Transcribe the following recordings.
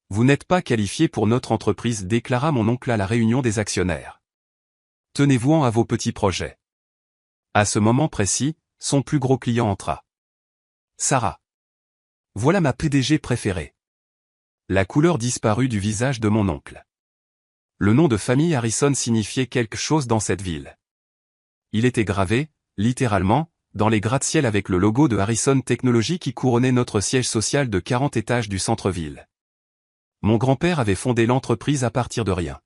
Vous n'êtes pas qualifié pour notre entreprise, déclara mon oncle à la réunion des actionnaires. Tenez-vous-en à vos petits projets. À ce moment précis, son plus gros client entra. Sarah. Voilà ma PDG préférée. La couleur disparut du visage de mon oncle. Le nom de famille Harrison signifiait quelque chose dans cette ville. Il était gravé, littéralement, dans les gratte-ciel avec le logo de Harrison Technologies qui couronnait notre siège social de 40 étages du centre-ville. Mon grand-père avait fondé l'entreprise à partir de rien.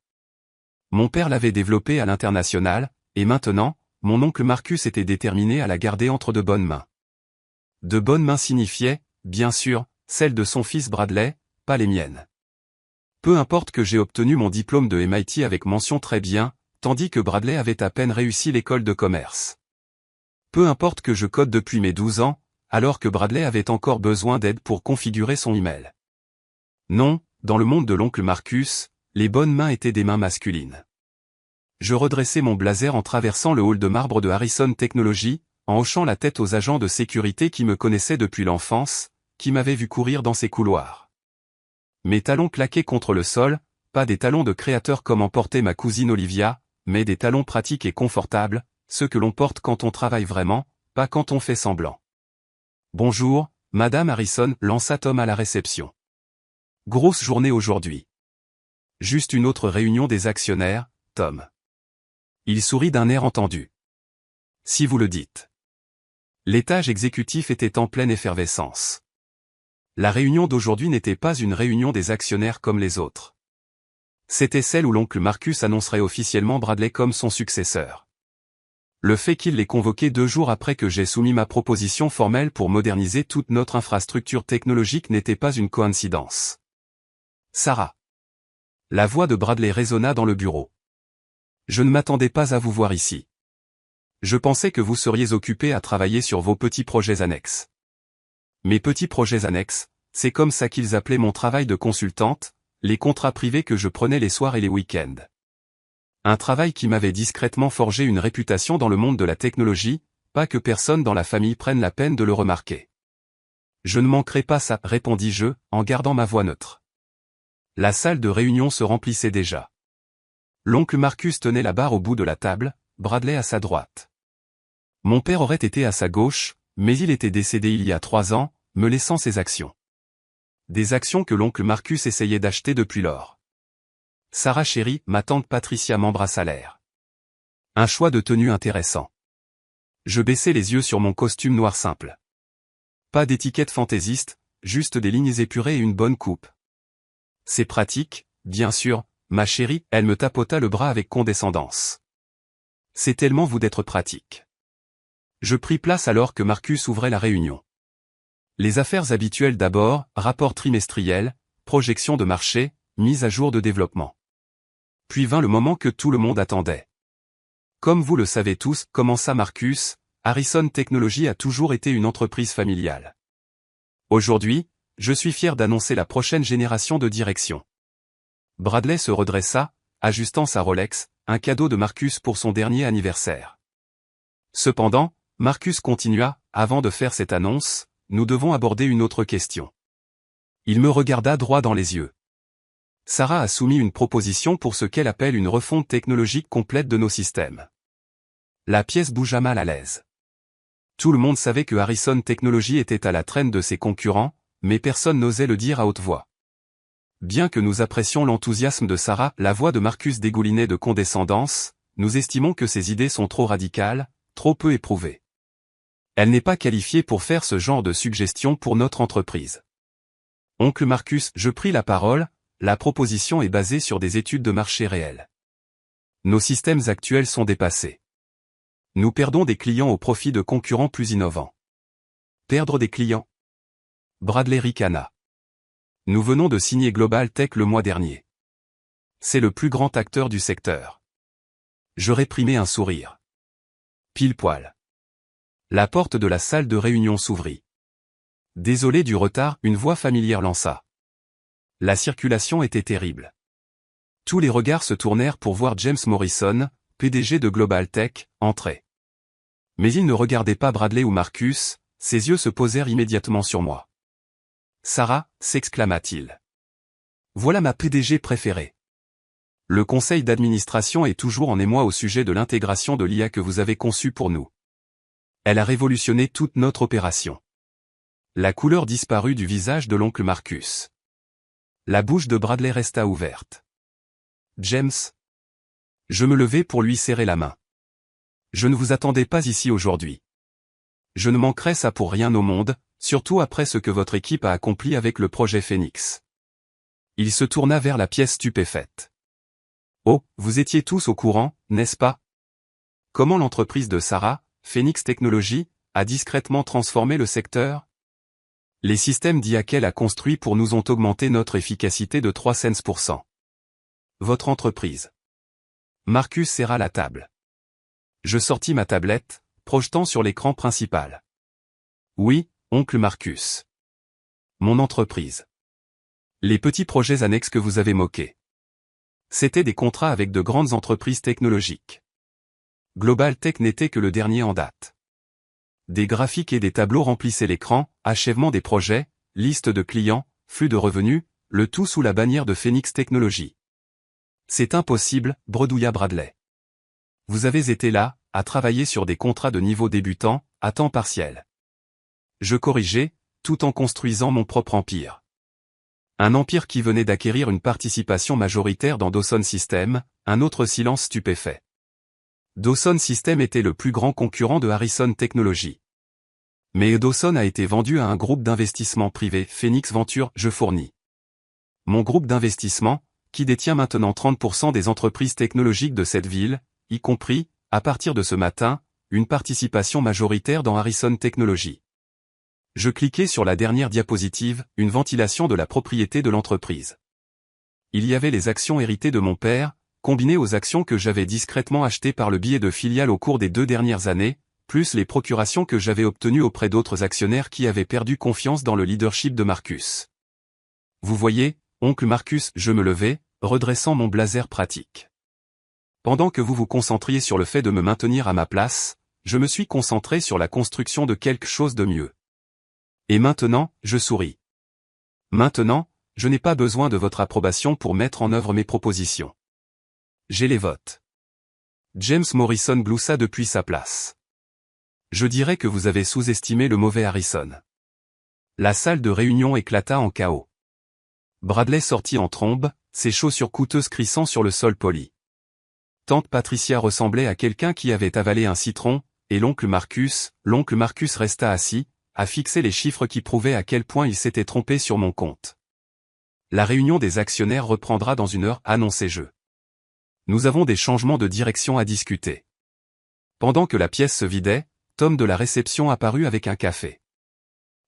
Mon père l'avait développée à l'international, et maintenant, mon oncle Marcus était déterminé à la garder entre de bonnes mains. De bonnes mains signifiait, bien sûr, celles de son fils Bradley, pas les miennes. Peu importe que j'ai obtenu mon diplôme de MIT avec mention très bien, tandis que Bradley avait à peine réussi l'école de commerce. Peu importe que je code depuis mes 12 ans, alors que Bradley avait encore besoin d'aide pour configurer son email. Non, dans le monde de l'oncle Marcus, les bonnes mains étaient des mains masculines. Je redressai mon blazer en traversant le hall de marbre de Harrison Technologies, en hochant la tête aux agents de sécurité qui me connaissaient depuis l'enfance, qui m'avaient vu courir dans ces couloirs. Mes talons claquaient contre le sol, pas des talons de créateur comme en portait ma cousine Olivia, mais des talons pratiques et confortables, ceux que l'on porte quand on travaille vraiment, pas quand on fait semblant. Bonjour, Madame Harrison, lança Tom à la réception. Grosse journée aujourd'hui. Juste une autre réunion des actionnaires, Tom. Il sourit d'un air entendu. Si vous le dites. L'étage exécutif était en pleine effervescence. La réunion d'aujourd'hui n'était pas une réunion des actionnaires comme les autres. C'était celle où l'oncle Marcus annoncerait officiellement Bradley comme son successeur. Le fait qu'il l'ait convoqué 2 jours après que j'ai soumis ma proposition formelle pour moderniser toute notre infrastructure technologique n'était pas une coïncidence. Sarah. La voix de Bradley résonna dans le bureau. Je ne m'attendais pas à vous voir ici. Je pensais que vous seriez occupé à travailler sur vos petits projets annexes. Mes petits projets annexes, c'est comme ça qu'ils appelaient mon travail de consultante, les contrats privés que je prenais les soirs et les week-ends. Un travail qui m'avait discrètement forgé une réputation dans le monde de la technologie, pas que personne dans la famille prenne la peine de le remarquer. Je ne manquerai pas ça, répondis-je, en gardant ma voix neutre. La salle de réunion se remplissait déjà. L'oncle Marcus tenait la barre au bout de la table, Bradley à sa droite. Mon père aurait été à sa gauche, mais il était décédé il y a 3 ans, me laissant ses actions. Des actions que l'oncle Marcus essayait d'acheter depuis lors. Sarah chérie, ma tante Patricia m'embrassa l'air. Un choix de tenue intéressant. Je baissai les yeux sur mon costume noir simple. Pas d'étiquette fantaisiste, juste des lignes épurées et une bonne coupe. C'est pratique, bien sûr, ma chérie, elle me tapota le bras avec condescendance. C'est tellement vous d'être pratique. Je pris place alors que Marcus ouvrait la réunion. Les affaires habituelles d'abord, rapport trimestriel, projection de marché, mise à jour de développement. Puis vint le moment que tout le monde attendait. Comme vous le savez tous, commença Marcus, Harrison Technologies a toujours été une entreprise familiale. Aujourd'hui, je suis fier d'annoncer la prochaine génération de direction. Bradley se redressa, ajustant sa Rolex, un cadeau de Marcus pour son dernier anniversaire. Cependant, Marcus continua, avant de faire cette annonce, nous devons aborder une autre question. Il me regarda droit dans les yeux. Sarah a soumis une proposition pour ce qu'elle appelle une refonte technologique complète de nos systèmes. La pièce bougea mal à l'aise. Tout le monde savait que Harrison Technologies était à la traîne de ses concurrents, mais personne n'osait le dire à haute voix. Bien que nous apprécions l'enthousiasme de Sarah, la voix de Marcus dégoulinait de condescendance, nous estimons que ses idées sont trop radicales, trop peu éprouvées. Elle n'est pas qualifiée pour faire ce genre de suggestions pour notre entreprise. Oncle Marcus, je pris la parole, la proposition est basée sur des études de marché réelles. Nos systèmes actuels sont dépassés. Nous perdons des clients au profit de concurrents plus innovants. Perdre des clients? Bradley ricana. Nous venons de signer Global Tech le mois dernier. C'est le plus grand acteur du secteur. Je réprimai un sourire. Pile poil. La porte de la salle de réunion s'ouvrit. Désolé du retard, une voix familière lança. La circulation était terrible. Tous les regards se tournèrent pour voir James Morrison, PDG de Global Tech, entrer. Mais il ne regardait pas Bradley ou Marcus, ses yeux se posèrent immédiatement sur moi. Sarah, s'exclama-t-il. Voilà ma PDG préférée. Le conseil d'administration est toujours en émoi au sujet de l'intégration de l'IA que vous avez conçue pour nous. Elle a révolutionné toute notre opération. La couleur disparut du visage de l'oncle Marcus. La bouche de Bradley resta ouverte. James. Je me levai pour lui serrer la main. Je ne vous attendais pas ici aujourd'hui. Je ne manquerai ça pour rien au monde, surtout après ce que votre équipe a accompli avec le projet Phoenix. Il se tourna vers la pièce stupéfaite. Oh, vous étiez tous au courant, n'est-ce pas? Comment l'entreprise de Sarah, Phoenix Technologies, a discrètement transformé le secteur? Les systèmes d'IA qu'elle a construits pour nous ont augmenté notre efficacité de 300%. Votre entreprise. Marcus serra la table. Je sortis ma tablette, projetant sur l'écran principal. Oui, oncle Marcus. Mon entreprise. Les petits projets annexes que vous avez moqués. C'étaient des contrats avec de grandes entreprises technologiques. Global Tech n'était que le dernier en date. Des graphiques et des tableaux remplissaient l'écran, achèvement des projets, liste de clients, flux de revenus, le tout sous la bannière de Phoenix Technologies. C'est impossible, bredouilla Bradley. Vous avez été là, à travailler sur des contrats de niveau débutant, à temps partiel. Je corrigeais, tout en construisant mon propre empire. Un empire qui venait d'acquérir une participation majoritaire dans Dawson Systems, un autre silence stupéfait. Dawson Systems était le plus grand concurrent de Harrison Technologies. Mais Dawson a été vendu à un groupe d'investissement privé, Phoenix Venture, je fournis. Mon groupe d'investissement, qui détient maintenant 30% des entreprises technologiques de cette ville, y compris, à partir de ce matin, une participation majoritaire dans Harrison Technologies. Je cliquais sur la dernière diapositive, une ventilation de la propriété de l'entreprise. Il y avait les actions héritées de mon père, combinées aux actions que j'avais discrètement achetées par le biais de filiales au cours des 2 dernières années, plus les procurations que j'avais obtenues auprès d'autres actionnaires qui avaient perdu confiance dans le leadership de Marcus. Vous voyez, oncle Marcus, je me levai, redressant mon blazer pratique. Pendant que vous vous concentriez sur le fait de me maintenir à ma place, je me suis concentré sur la construction de quelque chose de mieux. Et maintenant, je souris. Maintenant, je n'ai pas besoin de votre approbation pour mettre en œuvre mes propositions. J'ai les votes. James Morrison gloussa depuis sa place. Je dirais que vous avez sous-estimé le mauvais Harrison. La salle de réunion éclata en chaos. Bradley sortit en trombe, ses chaussures coûteuses crissant sur le sol poli. Tante Patricia ressemblait à quelqu'un qui avait avalé un citron, et l'oncle Marcus resta assis, à fixer les chiffres qui prouvaient à quel point il s'était trompé sur mon compte. La réunion des actionnaires reprendra dans 1 heure, annonçai-je. Nous avons des changements de direction à discuter. Pendant que la pièce se vidait, Tom de la réception apparut avec un café.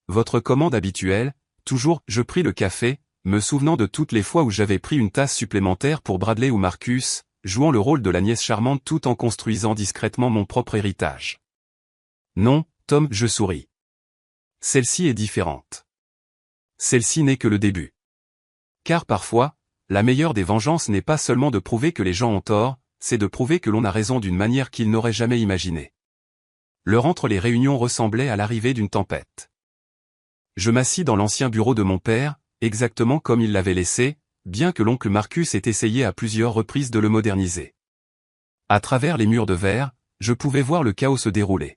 Votre commande habituelle, toujours, je pris le café, me souvenant de toutes les fois où j'avais pris une tasse supplémentaire pour Bradley ou Marcus, jouant le rôle de la nièce charmante tout en construisant discrètement mon propre héritage. Non, Tom, je souris. Celle-ci est différente. Celle-ci n'est que le début. Car parfois, la meilleure des vengeances n'est pas seulement de prouver que les gens ont tort, c'est de prouver que l'on a raison d'une manière qu'ils n'auraient jamais imaginée. L'heure entre les réunions ressemblait à l'arrivée d'une tempête. Je m'assis dans l'ancien bureau de mon père, exactement comme il l'avait laissé, bien que l'oncle Marcus ait essayé à plusieurs reprises de le moderniser. À travers les murs de verre, je pouvais voir le chaos se dérouler.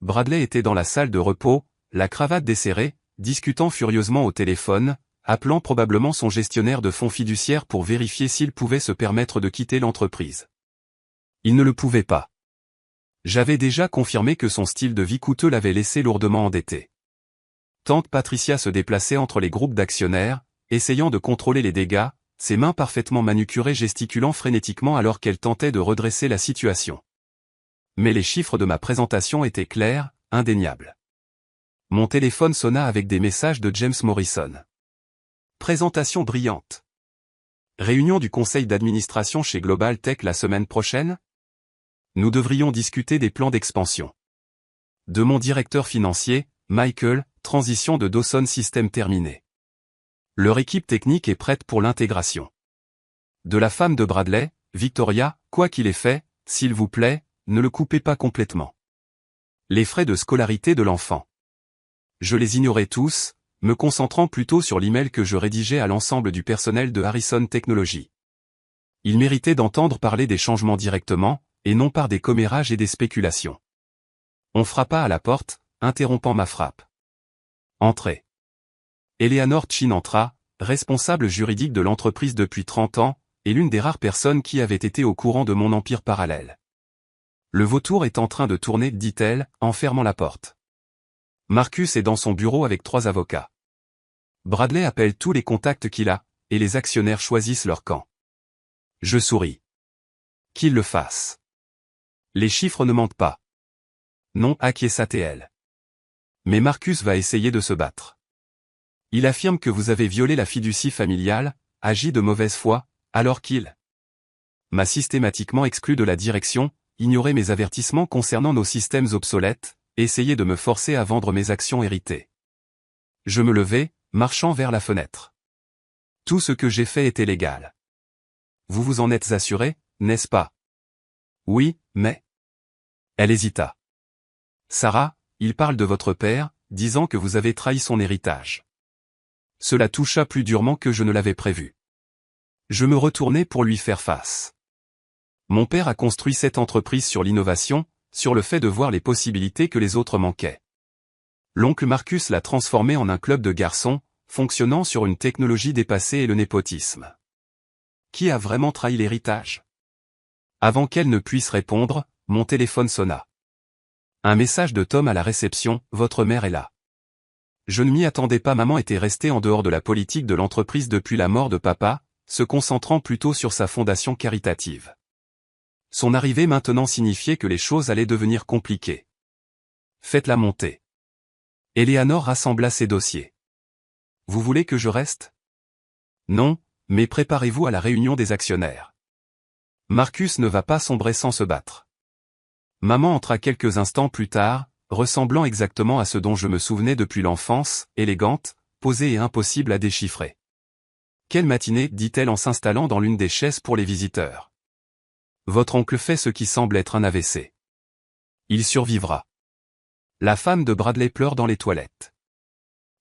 Bradley était dans la salle de repos, la cravate desserrée, discutant furieusement au téléphone, appelant probablement son gestionnaire de fonds fiduciaires pour vérifier s'il pouvait se permettre de quitter l'entreprise. Il ne le pouvait pas. J'avais déjà confirmé que son style de vie coûteux l'avait laissé lourdement endetté. Tante Patricia se déplaçait entre les groupes d'actionnaires, essayant de contrôler les dégâts, ses mains parfaitement manucurées gesticulant frénétiquement alors qu'elle tentait de redresser la situation. Mais les chiffres de ma présentation étaient clairs, indéniables. Mon téléphone sonna avec des messages de James Morrison. Présentation brillante. Réunion du conseil d'administration chez Global Tech la semaine prochaine? Nous devrions discuter des plans d'expansion. De mon directeur financier, Michael, transition de Dawson Systems terminée. Leur équipe technique est prête pour l'intégration. De la femme de Bradley, Victoria, quoi qu'il ait fait, s'il vous plaît, ne le coupez pas complètement. Les frais de scolarité de l'enfant. Je les ignorais tous, me concentrant plutôt sur l'email que je rédigeais à l'ensemble du personnel de Harrison Technologies. Il méritait d'entendre parler des changements directement, et non par des commérages et des spéculations. On frappa à la porte, interrompant ma frappe. Entrez. Eleanor Chin entra, responsable juridique de l'entreprise depuis 30 ans, et l'une des rares personnes qui avait été au courant de mon empire parallèle. Le vautour est en train de tourner, dit-elle, en fermant la porte. Marcus est dans son bureau avec 3 avocats. Bradley appelle tous les contacts qu'il a, et les actionnaires choisissent leur camp. Je souris. Qu'il le fasse. Les chiffres ne mentent pas. Non, acquiesça-t-elle. Mais Marcus va essayer de se battre. Il affirme que vous avez violé la fiducie familiale, agi de mauvaise foi, alors qu'il m'a systématiquement exclu de la direction, ignoré mes avertissements concernant nos systèmes obsolètes, essayé de me forcer à vendre mes actions héritées. Je me levai, marchant vers la fenêtre. Tout ce que j'ai fait était légal. Vous vous en êtes assuré, n'est-ce pas? Oui, mais... Elle hésita. Sarah, il parle de votre père, disant que vous avez trahi son héritage. Cela toucha plus durement que je ne l'avais prévu. Je me retournai pour lui faire face. Mon père a construit cette entreprise sur l'innovation, sur le fait de voir les possibilités que les autres manquaient. L'oncle Marcus l'a transformé en un club de garçons, fonctionnant sur une technologie dépassée et le népotisme. Qui a vraiment trahi l'héritage? Avant qu'elle ne puisse répondre, mon téléphone sonna. Un message de Tom à la réception, votre mère est là. Je ne m'y attendais pas, maman était restée en dehors de la politique de l'entreprise depuis la mort de papa, se concentrant plutôt sur sa fondation caritative. Son arrivée maintenant signifiait que les choses allaient devenir compliquées. Faites-la monter. Eleanor rassembla ses dossiers. Vous voulez que je reste? Non, mais préparez-vous à la réunion des actionnaires. Marcus ne va pas sombrer sans se battre. Maman entra quelques instants plus tard, ressemblant exactement à ce dont je me souvenais depuis l'enfance, élégante, posée et impossible à déchiffrer. Quelle matinée, dit-elle en s'installant dans l'une des chaises pour les visiteurs. Votre oncle fait ce qui semble être un AVC. Il survivra. La femme de Bradley pleure dans les toilettes.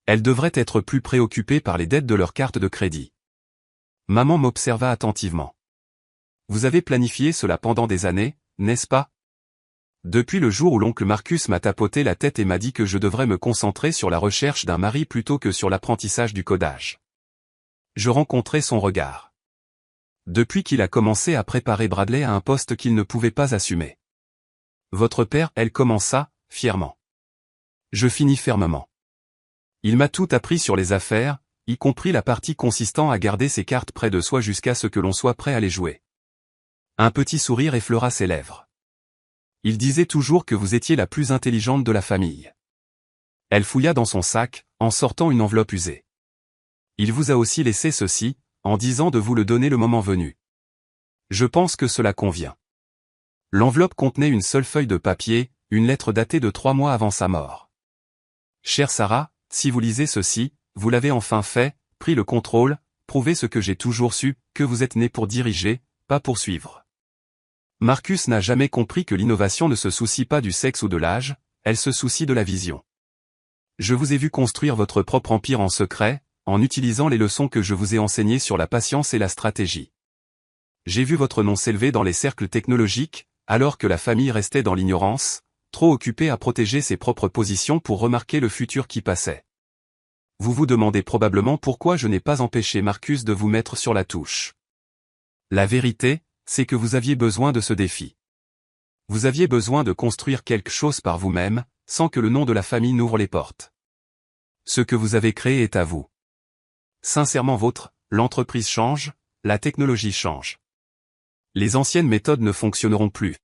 Elle devrait être plus préoccupée par les dettes de leur carte de crédit. Maman m'observa attentivement. Vous avez planifié cela pendant des années, n'est-ce pas? Depuis le jour où l'oncle Marcus m'a tapoté la tête et m'a dit que je devrais me concentrer sur la recherche d'un mari plutôt que sur l'apprentissage du codage. Je rencontrai son regard. Depuis qu'il a commencé à préparer Bradley à un poste qu'il ne pouvait pas assumer. Votre père, elle commença, fièrement. Je finis fermement. Il m'a tout appris sur les affaires, y compris la partie consistant à garder ses cartes près de soi jusqu'à ce que l'on soit prêt à les jouer. Un petit sourire effleura ses lèvres. Il disait toujours que vous étiez la plus intelligente de la famille. Elle fouilla dans son sac, en sortant une enveloppe usée. Il vous a aussi laissé ceci, en disant de vous le donner le moment venu. Je pense que cela convient. L'enveloppe contenait une seule feuille de papier, une lettre datée de 3 mois avant sa mort. Chère Sarah, si vous lisez ceci, vous l'avez enfin fait, pris le contrôle, prouvé ce que j'ai toujours su, que vous êtes né pour diriger, pas pour suivre. Marcus n'a jamais compris que l'innovation ne se soucie pas du sexe ou de l'âge, elle se soucie de la vision. Je vous ai vu construire votre propre empire en secret, en utilisant les leçons que je vous ai enseignées sur la patience et la stratégie. J'ai vu votre nom s'élever dans les cercles technologiques, alors que la famille restait dans l'ignorance, trop occupée à protéger ses propres positions pour remarquer le futur qui passait. Vous vous demandez probablement pourquoi je n'ai pas empêché Marcus de vous mettre sur la touche. La vérité, c'est que vous aviez besoin de ce défi. Vous aviez besoin de construire quelque chose par vous-même, sans que le nom de la famille n'ouvre les portes. Ce que vous avez créé est à vous. Sincèrement vôtre, l'entreprise change, la technologie change. Les anciennes méthodes ne fonctionneront plus.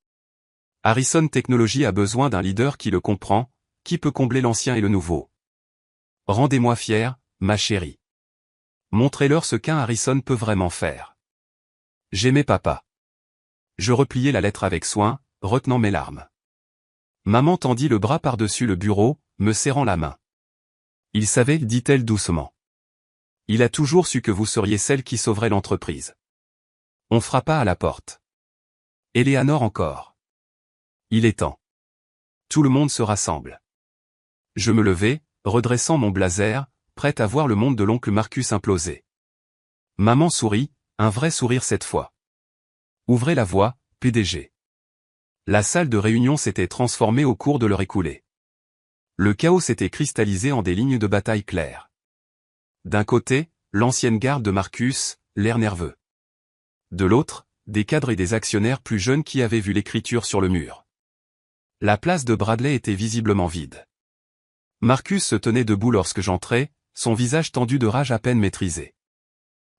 Harrison Technologies a besoin d'un leader qui le comprend, qui peut combler l'ancien et le nouveau. Rendez-moi fier, ma chérie. Montrez-leur ce qu'un Harrison peut vraiment faire. J'aimais papa. Je repliai la lettre avec soin, retenant mes larmes. Maman tendit le bras par-dessus le bureau, me serrant la main. Il savait, dit-elle doucement. Il a toujours su que vous seriez celle qui sauverait l'entreprise. On frappa à la porte. Eleanor encore. Il est temps. Tout le monde se rassemble. Je me levai, redressant mon blazer, prête à voir le monde de l'oncle Marcus imploser. Maman sourit, un vrai sourire cette fois. Ouvrez la voie, PDG. La salle de réunion s'était transformée au cours de l'heure écoulée. Le chaos s'était cristallisé en des lignes de bataille claires. D'un côté, l'ancienne garde de Marcus, l'air nerveux. De l'autre, des cadres et des actionnaires plus jeunes qui avaient vu l'écriture sur le mur. La place de Bradley était visiblement vide. Marcus se tenait debout lorsque j'entrai, son visage tendu de rage à peine maîtrisé.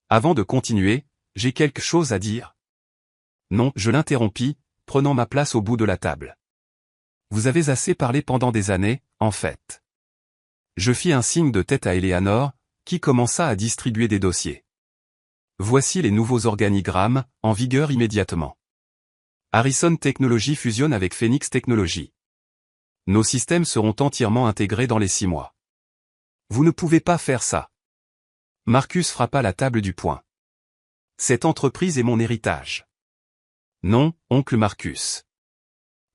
Avant de continuer, j'ai quelque chose à dire. Non, je l'interrompis, prenant ma place au bout de la table. Vous avez assez parlé pendant des années, en fait. Je fis un signe de tête à Eleanor, qui commença à distribuer des dossiers. Voici les nouveaux organigrammes, en vigueur immédiatement. Harrison Technologies fusionne avec Phoenix Technologies. Nos systèmes seront entièrement intégrés dans les 6 mois. Vous ne pouvez pas faire ça. Marcus frappa la table du poing. Cette entreprise est mon héritage. Non, oncle Marcus.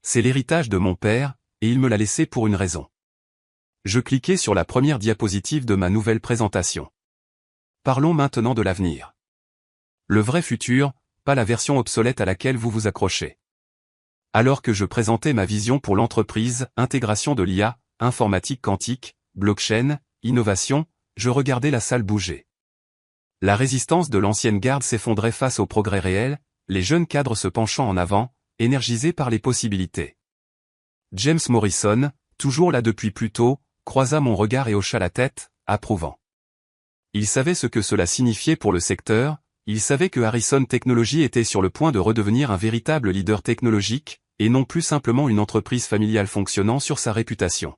C'est l'héritage de mon père, et il me l'a laissé pour une raison. Je cliquai sur la première diapositive de ma nouvelle présentation. Parlons maintenant de l'avenir. Le vrai futur, pas la version obsolète à laquelle vous vous accrochez. Alors que je présentais ma vision pour l'entreprise, intégration de l'IA, informatique quantique, blockchain, innovation, je regardais la salle bouger. La résistance de l'ancienne garde s'effondrait face au progrès réel, les jeunes cadres se penchant en avant, énergisés par les possibilités. James Morrison, toujours là depuis plus tôt, croisa mon regard et hocha la tête, approuvant. Il savait ce que cela signifiait pour le secteur, il savait que Harrison Technologies était sur le point de redevenir un véritable leader technologique, et non plus simplement une entreprise familiale fonctionnant sur sa réputation.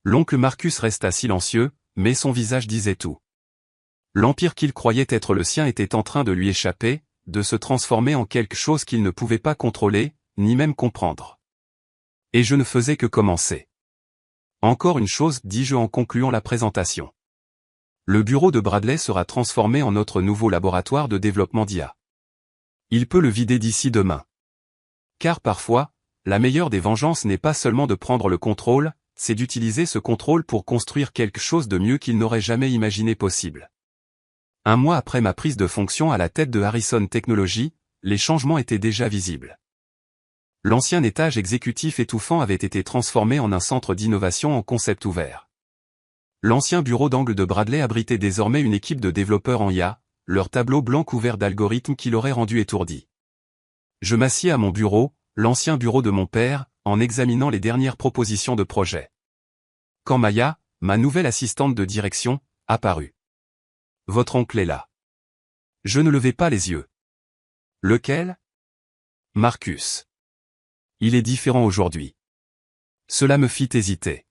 L'oncle Marcus resta silencieux, mais son visage disait tout. L'empire qu'il croyait être le sien était en train de lui échapper, de se transformer en quelque chose qu'il ne pouvait pas contrôler, ni même comprendre. Et je ne faisais que commencer. Encore une chose, dis-je en concluant la présentation. Le bureau de Bradley sera transformé en notre nouveau laboratoire de développement d'IA. Il peut le vider d'ici demain. Car parfois, la meilleure des vengeances n'est pas seulement de prendre le contrôle, c'est d'utiliser ce contrôle pour construire quelque chose de mieux qu'il n'aurait jamais imaginé possible. Un mois après ma prise de fonction à la tête de Harrison Technologies, les changements étaient déjà visibles. L'ancien étage exécutif étouffant avait été transformé en un centre d'innovation en concept ouvert. L'ancien bureau d'angle de Bradley abritait désormais une équipe de développeurs en IA, leur tableau blanc couvert d'algorithmes qui l'auraient rendu étourdi. Je m'assis à mon bureau, l'ancien bureau de mon père, en examinant les dernières propositions de projet. Quand Maya, ma nouvelle assistante de direction, apparut. Votre oncle est là. Je ne levai pas les yeux. Lequel? Marcus. Il est différent aujourd'hui. Cela me fit hésiter.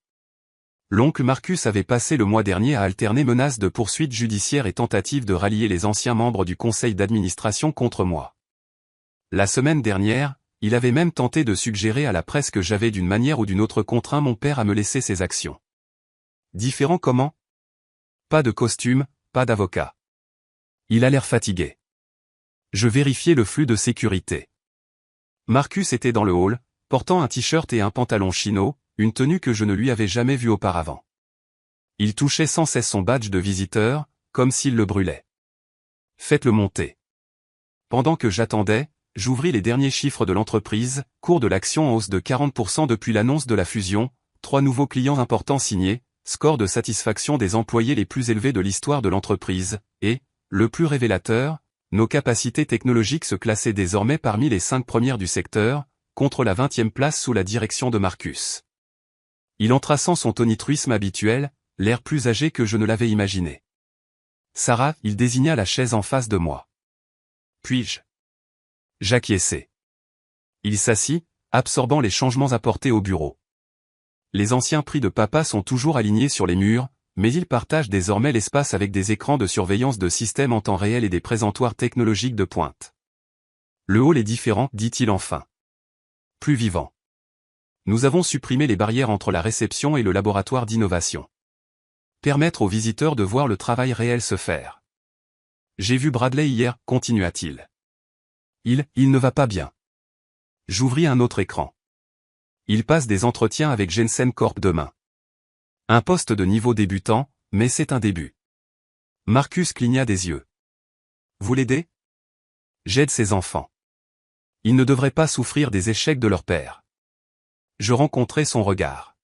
L'oncle Marcus avait passé le mois dernier à alterner menaces de poursuites judiciaires et tentatives de rallier les anciens membres du conseil d'administration contre moi. La semaine dernière, il avait même tenté de suggérer à la presse que j'avais d'une manière ou d'une autre contraint mon père à me laisser ses actions. Différent comment? Pas de costume, pas d'avocat. Il a l'air fatigué. Je vérifiai le flux de sécurité. Marcus était dans le hall, portant un t-shirt et un pantalon chino, une tenue que je ne lui avais jamais vue auparavant. Il touchait sans cesse son badge de visiteur, comme s'il le brûlait. Faites-le monter. Pendant que j'attendais, j'ouvris les derniers chiffres de l'entreprise, cours de l'action en hausse de 40% depuis l'annonce de la fusion, 3 nouveaux clients importants signés, score de satisfaction des employés les plus élevés de l'histoire de l'entreprise, et, le plus révélateur, nos capacités technologiques se classaient désormais parmi les 5 premières du secteur, contre la 20e place sous la direction de Marcus. Il entra sans son tonitruisme habituel, l'air plus âgé que je ne l'avais imaginé. Sarah, il désigna la chaise en face de moi. Puis-je? J'acquiesçai. Il s'assit, absorbant les changements apportés au bureau. Les anciens prix de papa sont toujours alignés sur les murs, mais ils partagent désormais l'espace avec des écrans de surveillance de système en temps réel et des présentoirs technologiques de pointe. Le hall est différent, dit-il enfin. Plus vivant. Nous avons supprimé les barrières entre la réception et le laboratoire d'innovation. Permettre aux visiteurs de voir le travail réel se faire. J'ai vu Bradley hier, continua-t-il. Il ne va pas bien. J'ouvris un autre écran. Il passe des entretiens avec Jensen Corp demain. Un poste de niveau débutant, mais c'est un début. Marcus cligna des yeux. Vous l'aidez? J'aide ses enfants. Ils ne devraient pas souffrir des échecs de leur père. Je rencontrai son regard.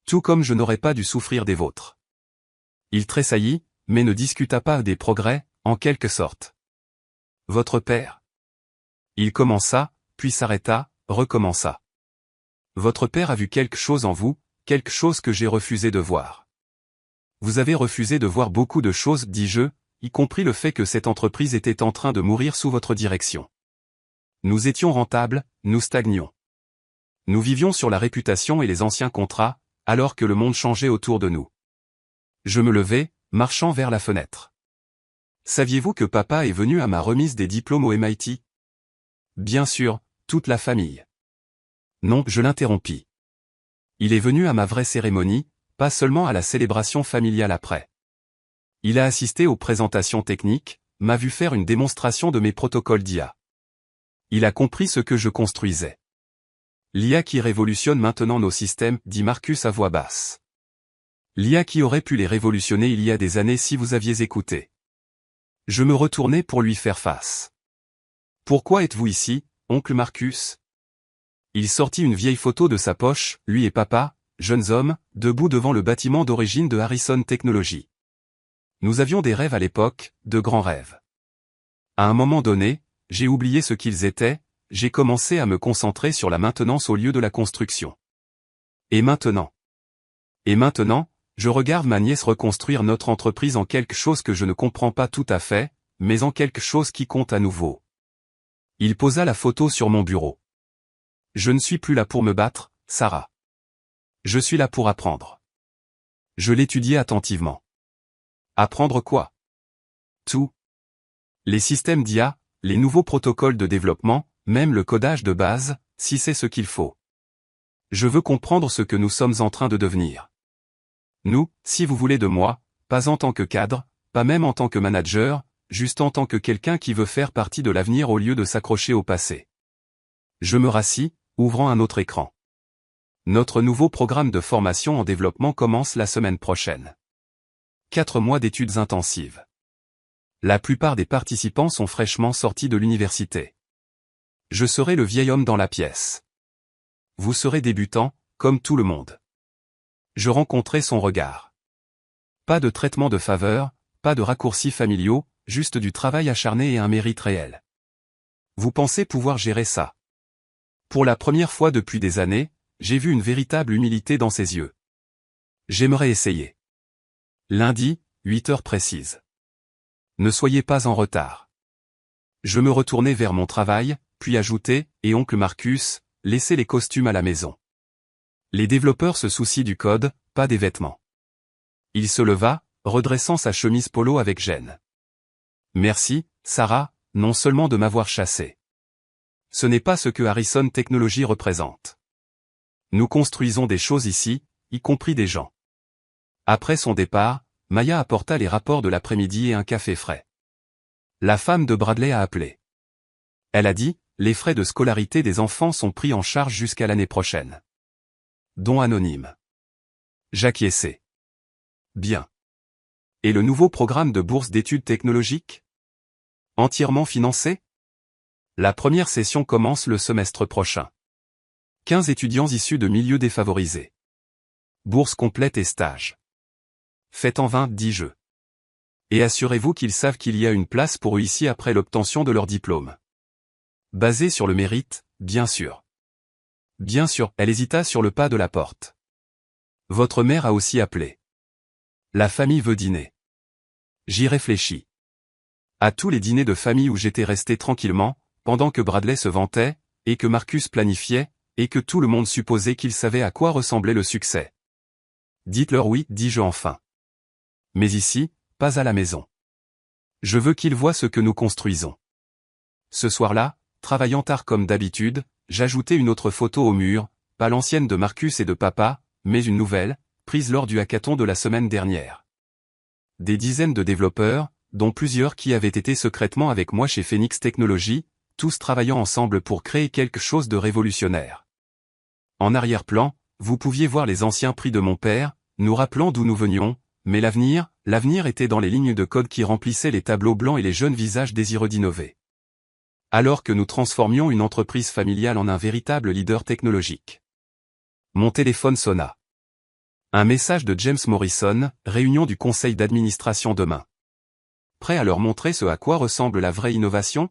Tout comme je n'aurais pas dû souffrir des vôtres. Il tressaillit, mais ne discuta pas des progrès, en quelque sorte. Votre père? Il commença, puis s'arrêta, recommença. Votre père a vu quelque chose en vous, quelque chose que j'ai refusé de voir. Vous avez refusé de voir beaucoup de choses, dis-je, y compris le fait que cette entreprise était en train de mourir sous votre direction. Nous étions rentables, nous stagnions. Nous vivions sur la réputation et les anciens contrats, alors que le monde changeait autour de nous. Je me levai, marchant vers la fenêtre. Saviez-vous que papa est venu à ma remise des diplômes au MIT? Bien sûr, toute la famille. Non, je l'interrompis. Il est venu à ma vraie cérémonie, pas seulement à la célébration familiale après. Il a assisté aux présentations techniques, m'a vu faire une démonstration de mes protocoles d'IA. Il a compris ce que je construisais. L'IA qui révolutionne maintenant nos systèmes, dit Marcus à voix basse. L'IA qui aurait pu les révolutionner il y a des années si vous aviez écouté. Je me retournai pour lui faire face. Pourquoi êtes-vous ici, oncle Marcus? Il sortit une vieille photo de sa poche, lui et papa, jeunes hommes, debout devant le bâtiment d'origine de Harrison Technology. Nous avions des rêves à l'époque, de grands rêves. À un moment donné, j'ai oublié ce qu'ils étaient, j'ai commencé à me concentrer sur la maintenance au lieu de la construction. Et maintenant, je regarde ma nièce reconstruire notre entreprise en quelque chose que je ne comprends pas tout à fait, mais en quelque chose qui compte à nouveau. Il posa la photo sur mon bureau. Je ne suis plus là pour me battre, Sarah. Je suis là pour apprendre. Je l'étudiais attentivement. Apprendre quoi? Tout. Les systèmes d'IA, les nouveaux protocoles de développement, même le codage de base, si c'est ce qu'il faut. Je veux comprendre ce que nous sommes en train de devenir. Nous, si vous voulez de moi, pas en tant que cadre, pas même en tant que manager, juste en tant que quelqu'un qui veut faire partie de l'avenir au lieu de s'accrocher au passé. Je me rassis, ouvrant un autre écran. Notre nouveau programme de formation en développement commence la semaine prochaine. 4 mois d'études intensives. La plupart des participants sont fraîchement sortis de l'université. Je serai le vieil homme dans la pièce. Vous serez débutant, comme tout le monde. Je rencontrai son regard. Pas de traitement de faveur, pas de raccourcis familiaux, juste du travail acharné et un mérite réel. Vous pensez pouvoir gérer ça? Pour la première fois depuis des années, j'ai vu une véritable humilité dans ses yeux. J'aimerais essayer. Lundi, 8 heures précises. Ne soyez pas en retard. Je me retournai vers mon travail, puis ajoutai, et oncle Marcus, laissez les costumes à la maison. Les développeurs se soucient du code, pas des vêtements. Il se leva, redressant sa chemise polo avec gêne. Merci, Sarah, non seulement de m'avoir chassé. Ce n'est pas ce que Harrison Technology représente. Nous construisons des choses ici, y compris des gens. Après son départ, Maya apporta les rapports de l'après-midi et un café frais. La femme de Bradley a appelé. Elle a dit, les frais de scolarité des enfants sont pris en charge jusqu'à l'année prochaine. Don anonyme. J'acquiesçai. Bien. Et le nouveau programme de bourse d'études technologiques? Entièrement financé? La première session commence le semestre prochain. 15 étudiants issus de milieux défavorisés. Bourse complète et stage. Faites en 20, dis-je. Et assurez-vous qu'ils savent qu'il y a une place pour eux ici après l'obtention de leur diplôme. Basé sur le mérite, bien sûr. Bien sûr, elle hésita sur le pas de la porte. Votre mère a aussi appelé. La famille veut dîner. J'y réfléchis. À tous les dîners de famille où j'étais resté tranquillement, pendant que Bradley se vantait, et que Marcus planifiait, et que tout le monde supposait qu'il savait à quoi ressemblait le succès. Dites-leur oui, dis-je enfin. Mais ici, pas à la maison. Je veux qu'ils voient ce que nous construisons. Ce soir-là, travaillant tard comme d'habitude, j'ajoutai une autre photo au mur, pas l'ancienne de Marcus et de papa, mais une nouvelle, prise lors du hackathon de la semaine dernière. Des dizaines de développeurs, dont plusieurs qui avaient été secrètement avec moi chez Phoenix Technologies, tous travaillant ensemble pour créer quelque chose de révolutionnaire. En arrière-plan, vous pouviez voir les anciens prix de mon père, nous rappelant d'où nous venions, Mais l'avenir était dans les lignes de code qui remplissaient les tableaux blancs et les jeunes visages désireux d'innover. Alors que nous transformions une entreprise familiale en un véritable leader technologique. Mon téléphone sonna. Un message de James Morrison, réunion du conseil d'administration demain. Prêt à leur montrer ce à quoi ressemble la vraie innovation?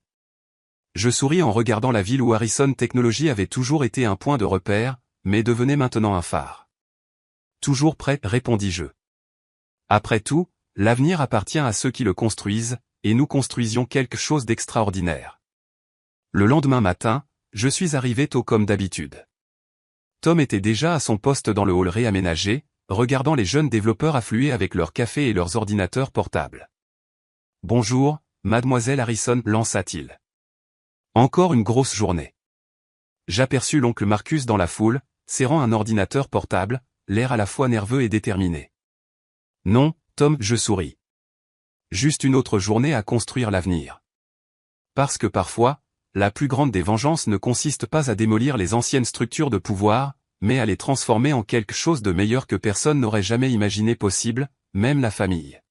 Je souris en regardant la ville où Harrison Technology avait toujours été un point de repère, mais devenait maintenant un phare. Toujours prêt, répondis-je. Après tout, l'avenir appartient à ceux qui le construisent, et nous construisions quelque chose d'extraordinaire. Le lendemain matin, je suis arrivé tôt comme d'habitude. Tom était déjà à son poste dans le hall réaménagé, regardant les jeunes développeurs affluer avec leur café et leurs ordinateurs portables. « Bonjour, mademoiselle Harrison, lança-t-il. Encore une grosse journée. » J'aperçus l'oncle Marcus dans la foule, serrant un ordinateur portable, l'air à la fois nerveux et déterminé. « Non, Tom, je souris. Juste une autre journée à construire l'avenir. Parce que parfois, la plus grande des vengeances ne consiste pas à démolir les anciennes structures de pouvoir, mais à les transformer en quelque chose de meilleur que personne n'aurait jamais imaginé possible, même la famille.